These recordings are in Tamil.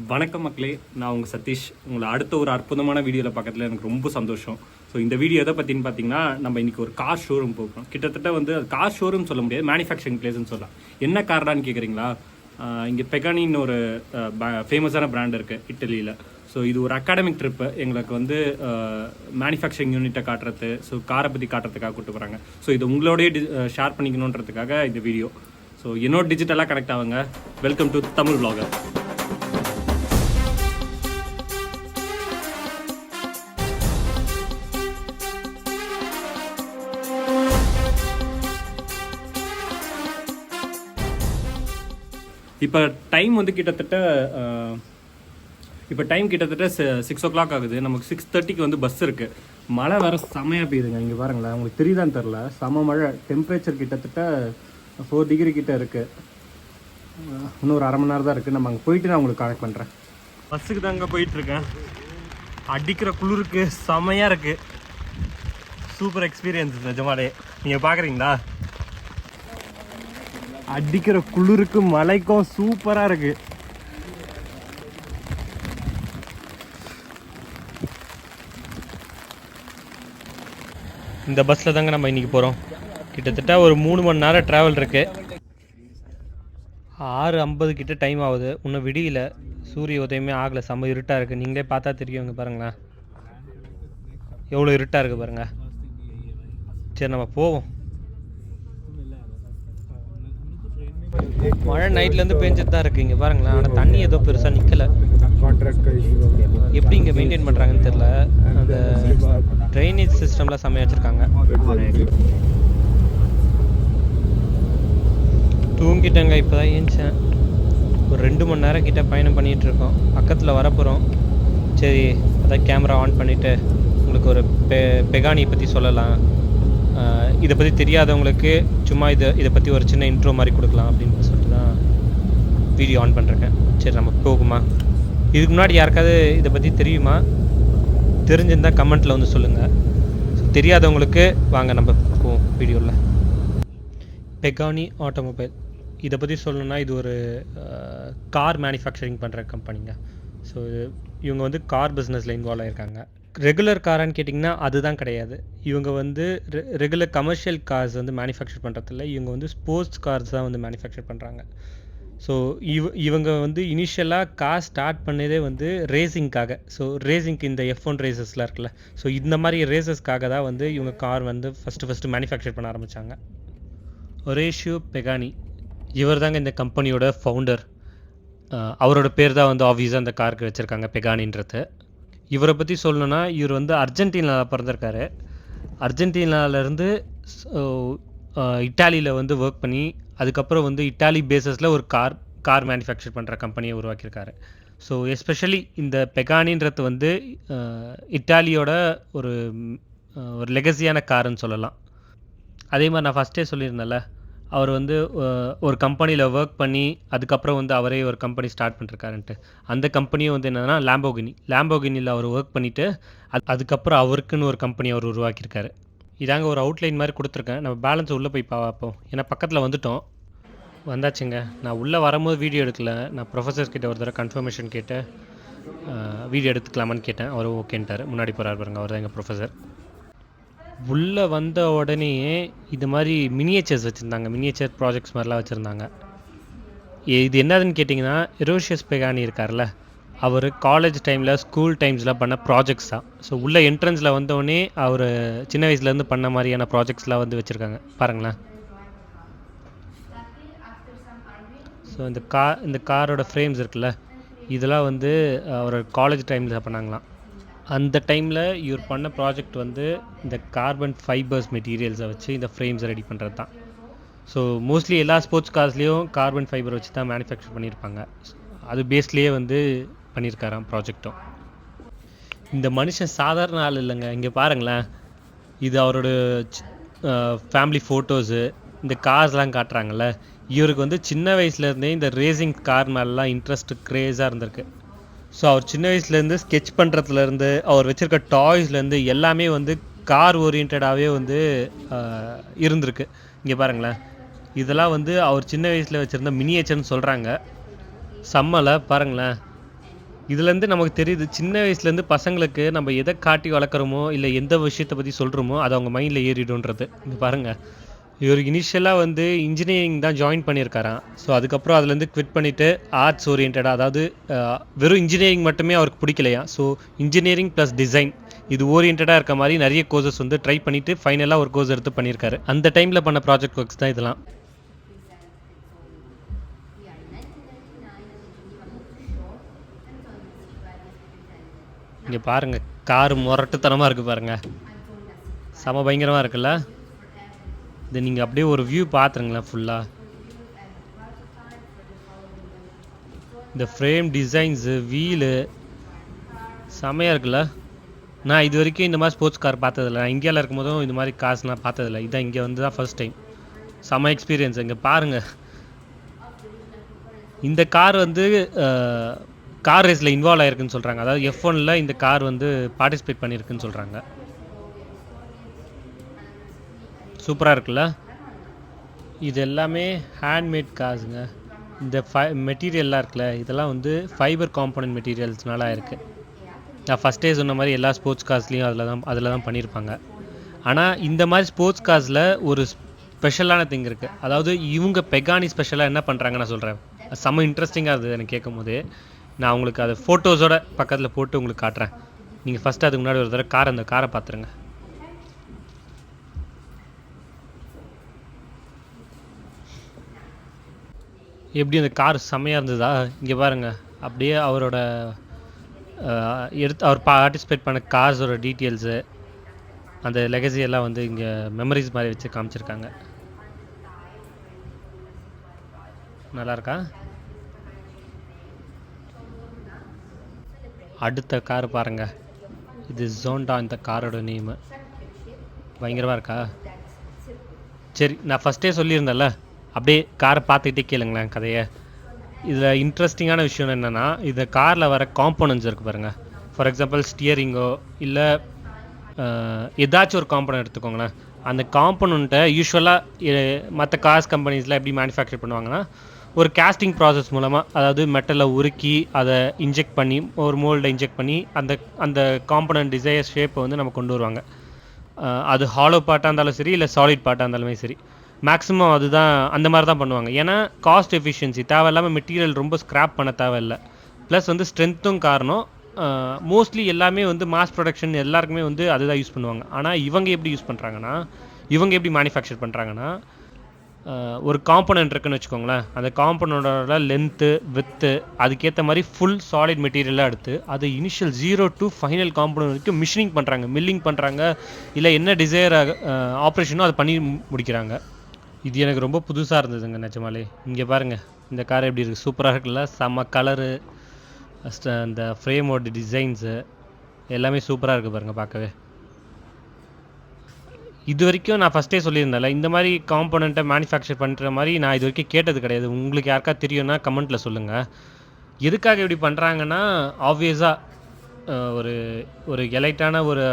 வணக்கம் மக்களே, நான் உங்கள் சதீஷ். உங்களை அடுத்த ஒரு அற்புதமான வீடியோவில் பார்க்கறதுல எனக்கு ரொம்ப சந்தோஷம். ஸோ இந்த வீடியோ எதை பற்றின்னு பார்த்தீங்கன்னா, நம்ம இன்றைக்கி ஒரு கார் ஷோரூம் போகிறோம். கிட்டத்தட்ட வந்து அது கார் ஷோரூம் சொல்ல முடியாது, மேனுஃபேக்சரிங் பிளேஸ்ன்னு சொல்லலாம். என்ன கார்டான்னு கேட்குறீங்களா? இங்கே பெகானின்னு ஒரு ஃபேமஸான பிராண்ட் இருக்குது இட்டலியில். ஸோ இது ஒரு அகாடமிக் ட்ரிப்பு. எங்களுக்கு வந்து மேனுஃபேக்சரிங் யூனிட்டை காட்டுறது, ஸோ காரை பற்றி காட்டுறதுக்காக கூப்பிட்டு போகிறாங்க. ஸோ இது உங்களோடய ஷேர் பண்ணிக்கணுன்றதுக்காக இந்த வீடியோ. ஸோ என்னோட டிஜிட்டலாக கனெக்ட் ஆகுங்க. Welcome to Tamil vlogger. இப்போ டைம் கிட்டத்தட்ட 6 o'clock ஆகுது. நமக்கு 6:30க்கு வந்து பஸ் இருக்குது. மழை வேறு செமையாக பெய்யுதுங்க. இங்கே பாருங்களேன், உங்களுக்கு தெரியுதான்னு தெரில, செம மழை. டெம்பரேச்சர் கிட்டத்தட்ட 4 டிகிரி கிட்ட இருக்குது. இன்னும் ஒரு 1/2 மணி நேரம் தான் இருக்குது. நம்ம அங்கே போயிட்டு நான் உங்களுக்கு கனெக்ட் பண்ணுறேன். பஸ்ஸுக்கு தான் அங்கே போயிட்டுருக்கேன். அடிக்கிற குளிருக்கு செமையாக இருக்குது. சூப்பர் எக்ஸ்பீரியன்ஸ் நிஜமாலே. நீங்கள் பார்க்குறீங்களா, அடிக்கிற குளிருக்கு மழைக்கும் சூப்பராக இருக்கு. இந்த பஸ்ஸில் தாங்க நம்ம இன்றைக்கி போகிறோம். கிட்டத்தட்ட ஒரு 3 மணி நேரம் ட்ராவல் இருக்குது. 6:50 கிட்ட டைம் ஆகுது. இன்னும் விடியல, சூரிய உதயமே ஆகலை. செம்ம இருட்டாக இருக்குது. நீங்களே பார்த்தா தெரியும். இங்கே பாருங்களேன், எவ்வளோ இருட்டாக இருக்குது பாருங்கள். சரி, நம்ம போவோம். மழை நைட்லேருந்து பேஞ்சிட்டு தான் இருக்குது. இங்கே பாருங்களேன், ஆனால் தண்ணி ஏதோ பெருசாக நிற்கலை. எப்படி இங்கே மெயின்டைன் பண்ணுறாங்கன்னு தெரில. அந்த ட்ரைனேஜ் சிஸ்டம்லாம் செம்மையாக வச்சுருக்காங்க. தூங்கிட்டேங்க, இப்போ தான் ஏஞ்சேன். ஒரு 2 மணி நேரம் கிட்ட பயணம் பண்ணிகிட்ருக்கோம். பக்கத்தில் வரப்போகிறோம். சரி, அதான் கேமரா ஆன் பண்ணிவிட்டு உங்களுக்கு ஒரு பெகானி பற்றி சொல்லலாம். இதை பற்றி தெரியாதவங்களுக்கு சும்மா இதை பற்றி ஒரு சின்ன இன்ட்ரோ மாதிரி கொடுக்கலாம் அப்படின்னு சொல்லிட்டு தான் வீடியோ ஆன் பண்ணுறேன். சரி, நம்ம போகுமா? இதுக்கு முன்னாடி யாருக்காவது இதை பற்றி தெரியுமா? தெரிஞ்சிருந்தால் கமெண்ட்டில் வந்து சொல்லுங்கள். தெரியாதவங்களுக்கு வாங்க நம்ம போவோம் வீடியோவில். பெகானி ஆட்டோமொபைல், இதை பற்றி சொல்லணுன்னா இது ஒரு கார் மேனுஃபேக்சரிங் பண்ணுற கம்பெனிங்க. ஸோ இவங்க வந்து கார் பிஸ்னஸில் இன்வால்வ் ஆகியிருக்காங்க. ரெகுலர் காரான்னு கேட்டிங்கன்னா அதுதான் கிடையாது. இவங்க வந்து ரெகுலர் கமர்ஷியல் கார்ஸ் வந்து மேனுஃபேக்சர் பண்ணுறதில்ல. இவங்க வந்து ஸ்போர்ட்ஸ் கார்ஸ் தான் வந்து மேனுஃபேக்சர் பண்ணுறாங்க. ஸோ இவங்க வந்து இனிஷியலாக கார் ஸ்டார்ட் பண்ணதே வந்து ரேசிங்காக. ஸோ ரேசிங்க்கு இந்த F1 ரேசஸ்லாம் இருக்குல்ல, ஸோ இந்த மாதிரி ரேசஸ்க்காக தான் வந்து இவங்க கார் வந்து ஃபஸ்ட்டு மேனுஃபேக்சர் பண்ண ஆரம்பித்தாங்க. ஒரேஷியோ பெகானி, இவர் தாங்க இந்த கம்பெனியோட ஃபவுண்டர். அவரோட பேர் தான் வந்து ஆப்வியஸாக அந்த காருக்கு வச்சுருக்காங்க, பெகானின்றது. இவரை பற்றி சொல்லணுன்னா, இவர் வந்து அர்ஜென்டினாவில் பிறந்திருக்காரு. அர்ஜென்டினாவிலேருந்து இட்டாலியில் வந்து ஒர்க் பண்ணி, அதுக்கப்புறம் வந்து இட்டாலி பேஸஸில் ஒரு கார் மேனுஃபேக்சர் பண்ணுற கம்பெனியை உருவாக்கியிருக்காரு. ஸோ எஸ்பெஷலி இந்த பெகானின்றது வந்து இட்டாலியோட ஒரு லெகசியான காருன்னு சொல்லலாம். அதே மாதிரி நான் ஃபஸ்ட்டே சொல்லியிருந்தேன்ல, அவர் வந்து ஒரு கம்பெனியில் ஒர்க் பண்ணி அதுக்கப்புறம் வந்து அவரே ஒரு கம்பெனி ஸ்டார்ட் பண்ணிருக்காருன்ட்டு. அந்த கம்பெனியும் வந்து என்னென்னா லேம்போகினியில் அவர் ஒர்க் பண்ணிவிட்டு அதுக்கப்புறம் அவருக்குன்னு ஒரு கம்பெனி அவர் உருவாக்கியிருக்காரு. இதாங்க ஒரு அவுட்லைன் மாதிரி கொடுத்துருக்கேன். நம்ம பேலன்ஸ் உள்ளே போய் பார்ப்போம். ஏன்னா பக்கத்தில் வந்தாச்சுங்க. நான் உள்ளே வரும்போது வீடியோ எடுக்கல. நான் ப்ரொஃபஸர்ஸ் கிட்ட ஒரு தடவை கன்ஃபர்மேஷன் கேட்டு வீடியோ எடுத்துக்கலாமான்னு கேட்டேன். அவர் ஓகேன்ட்டார். முன்னாடி போகிறார் பாருங்க, அவர் தான் எங்கள் ப்ரொஃபஸர். உள்ளே வந்த உடனே இது மாதிரி மினியேச்சர்ஸ் வச்சுருந்தாங்க. மினியேச்சர் ப்ராஜெக்ட்ஸ் மாதிரிலாம் வச்சுருந்தாங்க. இது என்னதுன்னு கேட்டிங்கன்னா, எரோஷியஸ் பெகானி இருக்கார்ல, அவர் காலேஜ் டைமில் ஸ்கூல் டைம்ஸில் பண்ண ப்ராஜெக்ட்ஸ் தான். ஸோ உள்ளே என்ட்ரன்ஸில் வந்தோடனே அவர் சின்ன வயசுலேருந்து பண்ண மாதிரியான ப்ராஜெக்ட்ஸ்லாம் வந்து வச்சுருக்காங்க. பாருங்களேன். ஸோ இந்த காரோட ஃப்ரேம்ஸ் இருக்குல்ல, இதெல்லாம் வந்து அவர் காலேஜ் டைமில் பண்ணாங்களாம். அந்த டைமில் இவர் பண்ண ப்ராஜெக்ட் வந்து இந்த கார்பன் ஃபைபர்ஸ் மெட்டீரியல்ஸை வச்சு இந்த ஃப்ரேம்ஸை ரெடி பண்ணுறது தான். ஸோ மோஸ்ட்லி எல்லா ஸ்போர்ட்ஸ் கார்ஸ்லேயும் கார்பன் ஃபைபர் வச்சு தான் மேனுஃபேக்சர் பண்ணியிருப்பாங்க. அது பேஸ்லேயே வந்து பண்ணியிருக்காராம் ப்ராஜெக்டும். இந்த மனுஷன் சாதாரண ஆள் இல்லைங்க. இங்கே பாருங்களேன், இது அவரோட ஃபேமிலி ஃபோட்டோஸு. இந்த கார்ஸ்லாம் காட்டுறாங்கல்ல, இவருக்கு வந்து சின்ன வயசுலேருந்தே இந்த ரேசிங் கார் மேலாம் இன்ட்ரெஸ்ட் க்ரேஸாக இருந்திருக்கு. ஸோ அவர் சின்ன வயசுலேருந்து ஸ்கெட்ச் பண்ணுறதுலேருந்து அவர் வச்சுருக்க டாய்ஸ்லேருந்து எல்லாமே வந்து கார் ஓரியன்டாகவே வந்து இருந்திருக்கு. இங்கே பாருங்களேன், இதெல்லாம் வந்து அவர் சின்ன வயசில் வச்சுருந்த மினியேச்சர்னு சொல்கிறாங்க. செம்மலை பாருங்களேன். இதுலேருந்து நமக்கு தெரியுது சின்ன வயசுலேருந்து பசங்களுக்கு நம்ம எதை காட்டி வளர்க்குறோமோ இல்லை எந்த விஷயத்தை பற்றி சொல்கிறோமோ அது அவங்க மைண்டில் ஏறிடுன்றது. இங்கே பாருங்கள், இவர் இனிஷியலாக வந்து இன்ஜினியரிங் தான் ஜாயின் பண்ணியிருக்காராம். ஸோ அதுக்கப்புறம் அதுலேருந்து குவிட் பண்ணிவிட்டு ஆர்ட்ஸ் ஓரியன்டாக, அதாவது வெறும் இன்ஜினியரிங் மட்டுமே அவருக்கு பிடிக்கலையா. ஸோ இன்ஜினியரிங் ப்ளஸ் டிசைன் இது ஓரியன்டாக இருக்க மாதிரி நிறைய கோர்சஸ் வந்து ட்ரை பண்ணிவிட்டு ஃபைனலாக ஒரு கோர்ஸ் எடுத்து பண்ணியிருக்காரு. அந்த டைமில் பண்ண ப்ராஜெக்ட் ஒர்க்ஸ் தான் இதெல்லாம். இங்கே பாருங்கள், காரு முரட்டுத்தனமாக இருக்குது பாருங்கள், செம பயங்கரமாக இருக்குல்ல. இது நீங்கள் அப்படியே ஒரு வியூ பார்த்துருங்களேன் ஃபுல்லாக. இந்த ஃப்ரேம் டிசைன்ஸு, வீலு செமையாக இருக்குல்ல. நான் இது வரைக்கும் இந்த மாதிரி ஸ்போர்ட்ஸ் கார் பார்த்ததில்ல. நான் இந்தியாவில் இருக்கும்போதும் இந்த மாதிரி கார்ஸ்லாம் பார்த்ததில்ல. இதான் இங்கே வந்து தான் ஃபர்ஸ்ட் டைம். செம எக்ஸ்பீரியன்ஸ். இங்கே பாருங்கள், இந்த கார் வந்து கார் ரேஸில் இன்வால்வ் ஆகிருக்குன்னு சொல்கிறாங்க. அதாவது F1ல் இந்த கார் வந்து பார்ட்டிசிபேட் பண்ணியிருக்குன்னு சொல்கிறாங்க. சூப்பராக இருக்குல்ல. இது எல்லாமே ஹேண்ட்மேட் கார்ஸுங்க. இந்த மெட்டீரியல்லாம் இருக்குல்ல, இதெல்லாம் வந்து ஃபைபர் காம்பனன்ட் மெட்டீரியல்ஸ்னால இருக்குது. நான் ஃபஸ்ட்டே சொன்ன மாதிரி எல்லா ஸ்போர்ட்ஸ் கார்ஸ்லேயும் அதில் தான் பண்ணியிருப்பாங்க. ஆனால் இந்த மாதிரி ஸ்போர்ட்ஸ் கார்ஸில் ஒரு ஸ்பெஷலான திங் இருக்குது. அதாவது இவங்க பெகானி ஸ்பெஷலாக என்ன பண்ணுறாங்க நான் சொல்கிறேன். செம்ம இன்ட்ரெஸ்டிங்காக இருந்தது எனக்கு கேட்கும் போது. நான் உங்களுக்கு அதை ஃபோட்டோஸோட பக்கத்தில் போட்டு உங்களுக்கு காட்டுறேன். நீங்கள் ஃபஸ்ட்டு அதுக்கு முன்னாடி ஒரு தடவை அந்த காரை பார்த்துருங்க. எப்படி அந்த கார் செம்மையாக இருந்ததா? இங்கே பாருங்கள், அப்படியே அவரோட அவர் பார்ட்டிசிபேட் பண்ண கார்ஸோட டீட்டெயில்ஸு, அந்த லெகசி எல்லாம் வந்து இங்கே மெமரிஸ் மாதிரி வச்சு காமிச்சிருக்காங்க. நல்லா இருக்கா? அடுத்த கார் பாருங்கள், இது ஜோண்டா இந்த காரோட நேமு. பயங்கரமாக இருக்கா? சரி, நான் ஃபஸ்ட்டே சொல்லியிருந்தேன்ல, அப்படியே காரை பார்த்துக்கிட்டே கேளுங்களேன் கதையை. இதில் இன்ட்ரெஸ்டிங்கான விஷயம் என்னென்னா, இந்த காரில் வர காம்போனன்ட்ஸ் இருக்குது பாருங்கள். ஃபார் எக்ஸாம்பிள் ஸ்டியரிங்கோ இல்லை ஏதாச்சும் ஒரு காம்போனன்ட் எடுத்துக்கோங்களேன். அந்த காம்போனண்ட்டை யூஸ்வலாக மற்ற கார்ஸ் கம்பெனிஸில் எப்படி மேனுஃபேக்சர் பண்ணுவாங்கன்னா, ஒரு கேஸ்டிங் ப்ராசஸ் மூலமாக, அதாவது மெட்டலை உருக்கி அதை இன்ஜெக்ட் பண்ணி, ஒரு மோல்டை இன்ஜெக்ட் பண்ணி அந்த காம்போனன்ட் டிசைர் ஷேப்பை வந்து நம்ம கொண்டு வருவாங்க. அது ஹாலோ பார்ட்டாக இருந்தாலும் சரி, இல்லை சாலிட் பார்ட்டாக இருந்தாலுமே சரி, மேக்ஸிமம் அதுதான் அந்த மாதிரி தான் பண்ணுவாங்க. ஏன்னா காஸ்ட் எஃபிஷியன்சி தேவையில்லாமல் மெட்டீரியல் ரொம்ப ஸ்க்ராப் பண்ண தேவையில்லை. ப்ளஸ் வந்து ஸ்ட்ரென்த்தும் காரணம். மோஸ்ட்லி எல்லாமே வந்து மாஸ் ப்ரொடக்ஷன் எல்லாருக்குமே வந்து அதுதான் யூஸ் பண்ணுவாங்க. ஆனால் இவங்க எப்படி யூஸ் பண்ணுறாங்கன்னா, இவங்க எப்படி மேனுஃபேக்சர் பண்ணுறாங்கன்னா, ஒரு காம்போனன்ட் இருக்குன்னு வச்சுக்கோங்களேன். அந்த காம்போனண்டோட லென்த்து வித்து அதுக்கேற்ற மாதிரி ஃபுல் சாலிட் மெட்டீரியலாக எடுத்து அது இனிஷியல் 0 to ஃபைனல் காம்போனன்ட் வரைக்கும் மிஷினிங் பண்ணுறாங்க, மில்லிங் பண்ணுறாங்க, இல்லை என்ன டிசைர் ஆப்ரேஷனோ அதை பண்ணி முடிக்கிறாங்க. இது எனக்கு ரொம்ப புதுசாக இருந்ததுங்க நிஜமாலே. இங்கே பாருங்கள், இந்த கார் எப்படி இருக்குது, சூப்பராக இருக்குல்ல. செம்ம கலரு, அந்த ஃப்ரேமோட டிசைன்ஸு எல்லாமே சூப்பராக இருக்குது பாருங்கள் பார்க்கவே. இது வரைக்கும் நான் ஃபஸ்ட்டே சொல்லியிருந்தேன்ல, இந்த மாதிரி காம்போனண்ட்டை மேனுஃபேக்சர் பண்ணுற மாதிரி நான் இது வரைக்கும் கேட்டது கிடையாது. உங்களுக்கு யாருக்கா தெரியும்னா கமெண்ட்டில் சொல்லுங்கள். எதுக்காக இப்படி பண்ணுறாங்கன்னா, ஆப்வியஸாக ஒரு ஒரு எலைட்டான ஒரு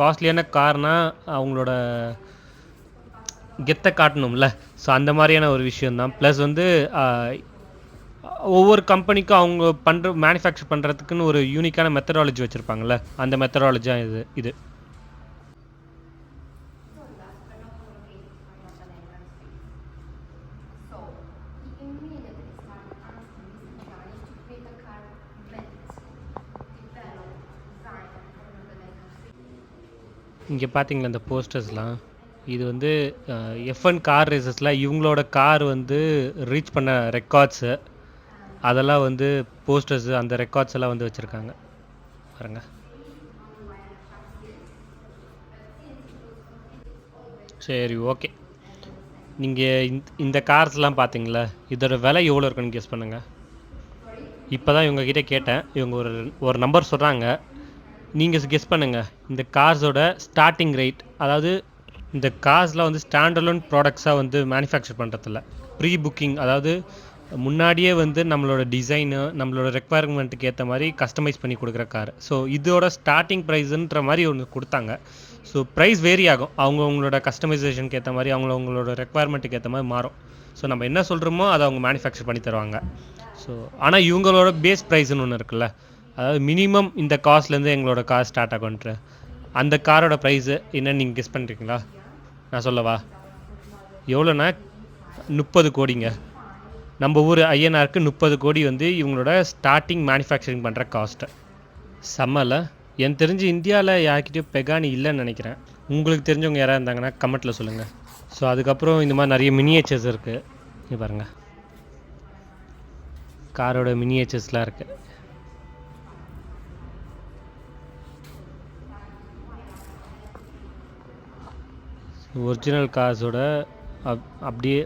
காஸ்ட்லியான கார்னால் அவங்களோட கெத்தை காட்டணும்ல. ஸோ அந்த மாதிரியான ஒரு விஷயந்தான். ப்ளஸ் வந்து ஒவ்வொரு கம்பெனிக்கும் அவங்க மேனுஃபேக்சர் பண்ணுறதுக்குன்னு ஒரு யூனிக்கான மெத்தடாலஜி வச்சுருப்பாங்கள்ல, அந்த மெத்தடாலஜியாக இது. இங்கே பார்த்தீங்களா இந்த போஸ்டர்ஸ்லாம், இது வந்து F1 கார் ரேசஸில் இவங்களோட கார் வந்து ரீச் பண்ண ரெக்கார்ட்ஸு, அதெல்லாம் வந்து போஸ்டர்ஸு, அந்த ரெக்கார்ட்ஸ் எல்லாம் வந்து வச்சுருக்காங்க பாருங்க. சரி, ஓகே. நீங்கள் இந்த கார்ஸ்லாம் பார்த்தீங்களா, இதோட விலை எவ்வளோ இருக்குன்னு கெஸ் பண்ணுங்கள். இப்போ தான் இவங்ககிட்ட கேட்டேன், இவங்க ஒரு நம்பர் சொல்கிறாங்க, நீங்கள் கெஸ் பண்ணுங்கள். இந்த கார்ஸோட ஸ்டார்டிங் ரேட், அதாவது இந்த கார்ஸ்லாம் வந்து ஸ்டாண்டர்லோன் ப்ராடக்ட்ஸாக வந்து மேனுஃபேக்சர் பண்ணுறதில்ல, ப்ரீ புக்கிங், அதாவது முன்னாடியே வந்து நம்மளோட டிசைனு நம்மளோட ரெக்குவயர்மெண்ட்டுக்கு ஏற்ற மாதிரி கஸ்டமைஸ் பண்ணி கொடுக்குற கார். ஸோ இதோட ஸ்டார்டிங் ப்ரைஸுன்ற மாதிரி ஒன்று கொடுத்தாங்க. ஸோ ப்ரைஸ் வேரி ஆகும், அவங்களோட கஸ்டமைசேஷனுக்கு ஏற்ற மாதிரி, அவங்களோட ரெக்குவயர்மெண்ட்டுக்கு ஏற்ற மாதிரி மாறும். ஸோ நம்ம என்ன சொல்கிறோமோ அதை அவங்க மேனுஃபேக்சர் பண்ணி தருவாங்க. ஸோ ஆனால் இவங்களோட பேஸ் ப்ரைஸ்னு ஒன்று இருக்குல்ல, அதாவது மினிமம் இந்த காஸ்ட்லேருந்து எங்களோட கார் ஸ்டார்ட் ஆகுன்ற அந்த காரோட ப்ரைஸு என்னன்னு நீங்கள் கெஸ் பண்ணுறீங்களா? நான் சொல்லவா? எவ்வளோண்ணா? 30 கோடிங்க. நம்ம ஊர் ஐஎன்ஆருக்கு 30 கோடி வந்து இவங்களோட ஸ்டார்டிங் மேனுஃபேக்சரிங் பண்ணுற காஸ்ட்டு. செம்மல. எனக்கு தெரிஞ்சு இந்தியாவில் யார்கிட்டயும் பெகானி இல்லைன்னு நினைக்கிறேன். உங்களுக்கு தெரிஞ்சவங்க யாராவது இருந்தாங்கன்னா கமெண்ட்டில் சொல்லுங்கள். ஸோ அதுக்கப்புறம் இந்த மாதிரி நிறைய மினியேச்சர்ஸ் இருக்குது. இங்கே பாருங்கள், காரோட மினியேச்சர்ஸ்லாம் இருக்குது. ஒரிஜினல் கார்ஸோட அப்படியே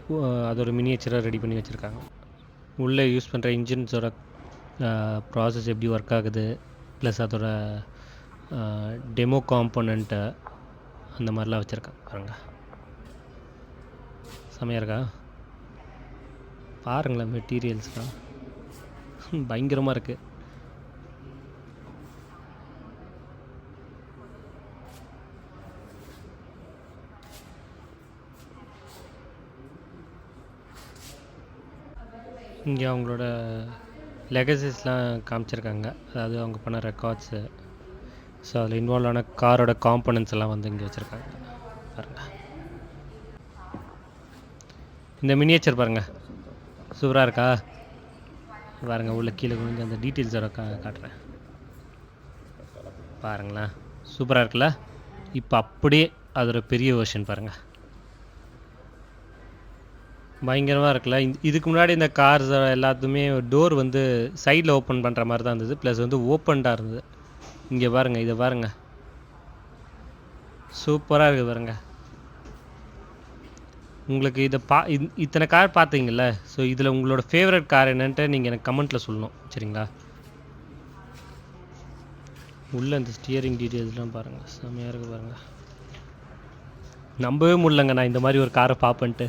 அதோட மினியேச்சராக ரெடி பண்ணி வச்சுருக்காங்க. உள்ளே யூஸ் பண்ணுற இன்ஜின்ஸோட ப்ராசஸ் எப்படி ஒர்க் ஆகுது, ப்ளஸ் அதோட டெமோ காம்போனண்ட்டு அந்த மாதிரிலாம் வச்சுருக்காங்க. பாருங்கள், செமையாக இருக்கா? பாருங்களேன், மெட்டீரியல்ஸ்லாம் பயங்கரமாக இருக்குது. இங்கே அவங்களோட லெகசிஸ்லாம் காமிச்சிருக்காங்க, அதாவது அவங்க பண்ண ரெக்கார்ட்ஸு. ஸோ அதில் இன்வால்வ் ஆன காரோட காம்பனன்ட்ஸ் எல்லாம் வந்து இங்கே வச்சுருக்காங்க. பாருங்கள், இந்த மினியேச்சர் பாருங்கள், சூப்பராக இருக்கா? பாருங்கள், உள்ள கீழே கொஞ்சம் அந்த டீட்டெயில்ஸோட காட்டுறேன். பாருங்களேன், சூப்பராக இருக்குல்ல? இப்போ அப்படியே அதோட பெரிய வெர்ஷன் பாருங்கள், பயங்கரமாக இருக்குல்ல? இதுக்கு முன்னாடி இந்த கார்ஸ் எல்லாத்துமே டோர் வந்து சைடில் ஓப்பன் பண்ணுற மாதிரி தான் இருந்தது, ப்ளஸ் வந்து ஓப்பன்டாக இருந்தது. இங்கே பாருங்கள், இதை பாருங்கள், சூப்பராக இருக்குது பாருங்கள். உங்களுக்கு இதை இத்தனை கார் பார்த்தீங்கல்ல? ஸோ இதில் உங்களோட ஃபேவரட் கார் என்னன்ட்டு நீங்கள் எனக்கு கமெண்ட்டில் சொல்லணும், சரிங்களா? உள்ளே இந்த ஸ்டியரிங் டீட்டெயில்ஸ்லாம் பாருங்கள், செம்மையாக இருக்குது பாருங்கள். நம்பவே முடியலங்க நான் இந்த மாதிரி ஒரு காரை பார்ப்பேன்ட்டு.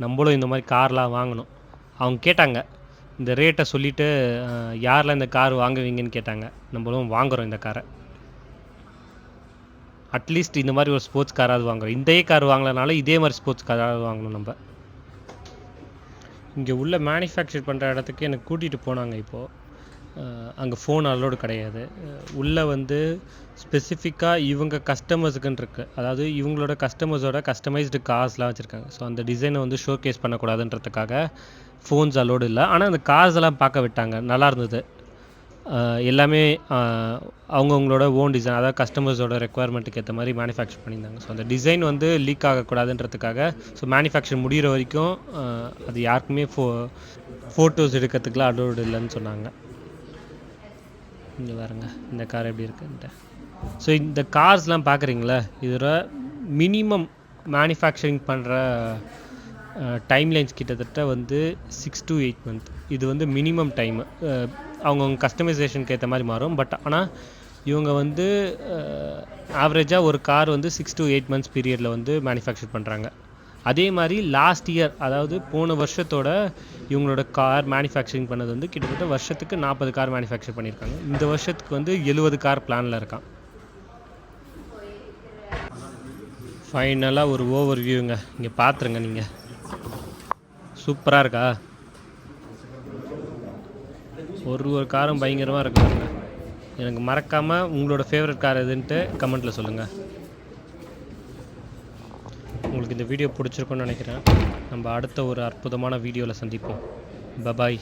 நம்மளும் இந்த மாதிரி கார்லாம் வாங்கணும். அவங்க கேட்டாங்க, இந்த ரேட்டை சொல்லிவிட்டு யாரெல்லாம் இந்த கார் வாங்குவீங்கன்னு கேட்டாங்க. நம்மளும் வாங்குகிறோம் இந்த காரை. அட்லீஸ்ட் இந்த மாதிரி ஒரு ஸ்போர்ட்ஸ் காராவது வாங்குகிறோம். இதே கார் வாங்கலனால இதே மாதிரி ஸ்போர்ட்ஸ் காராவது வாங்கணும் நம்ம. இங்கே உள்ள மேனுஃபேக்சர் பண்ணுற இடத்துக்கு எனக்கு கூட்டிகிட்டு போனாங்க இப்போது. அங்கே ஃபோன் அலோடு கிடையாது. உள்ளே வந்து ஸ்பெசிஃபிக்காக இவங்க கஸ்டமர்ஸுக்குன்னு இருக்குது, அதாவது இவங்களோட கஸ்டமர்ஸோட கஸ்டமைஸ்டு கார்ஸ்லாம் வச்சுருக்காங்க. ஸோ அந்த டிசைனை வந்து ஷோ கேஸ் பண்ணக்கூடாதுன்றதுக்காக ஃபோன்ஸ் அலோடு இல்லை. ஆனால் அந்த கார்ஸ் எல்லாம் பார்க்க விட்டாங்க, நல்லா இருந்தது. எல்லாமே அவங்கவுங்களோட ஓன் டிசைன், அதாவது கஸ்டமர்ஸோட ரெக்குவயர்மெண்ட்டுக்கு ஏற்ற மாதிரி மேனுஃபேக்சர் பண்ணியிருந்தாங்க. ஸோ அந்த டிசைன் வந்து லீக் ஆகக்கூடாதுன்றதுக்காக ஸோ மேனுஃபேக்சர் முடிகிற வரைக்கும் அது யாருக்குமே ஃபோட்டோஸ் எடுக்கிறதுக்குலாம் அலோடு இல்லைன்னு சொன்னாங்க. இங்கே பாருங்க இந்த கார் எப்படி இருக்குன்ட்டு. ஸோ இந்த கார்ஸ்லாம் பார்க்குறீங்களா, இதோட மினிமம் மேனுஃபேக்சரிங் பண்ணுற டைம்லைன்ஸ் கிட்டத்தட்ட வந்து 6 to 8 months. இது வந்து மினிமம் டைமு. அவங்கவுங்க கஸ்டமைசேஷனுக்கு ஏற்ற மாதிரி மாறும். பட் ஆனால் இவங்க வந்து ஆவரேஜாக ஒரு கார் வந்து 6 to 8 months பீரியடில் வந்து மேனுஃபேக்சர் பண்ணுறாங்க. அதே மாதிரி லாஸ்ட் இயர், அதாவது போன வருஷத்தோட இவங்களோட கார் மேனுஃபேக்சரிங் பண்ணது வந்து கிட்டத்தட்ட வருஷத்துக்கு 40 கார் மேனுஃபேக்சர் பண்ணியிருக்காங்க. இந்த வருஷத்துக்கு வந்து 70 கார் பிளானில் இருக்கான். ஃபைனலாக ஒரு ஓவர் வியூங்க, இங்கே பார்த்துருங்க நீங்கள். சூப்பராக இருக்கா? ஒரு காரும் பயங்கரமாக இருக்குங்க. எனக்கு மறக்காமல் உங்களோட ஃபேவரட் கார் எதுன்ட்டு கமெண்ட்டில் சொல்லுங்கள். உங்களுக்கு இந்த வீடியோ பிடிச்சிருக்குன்னு நினைக்கிறேன். நம்ம அடுத்த ஒரு அற்புதமான வீடியோவில் சந்திப்போம். பபாய்.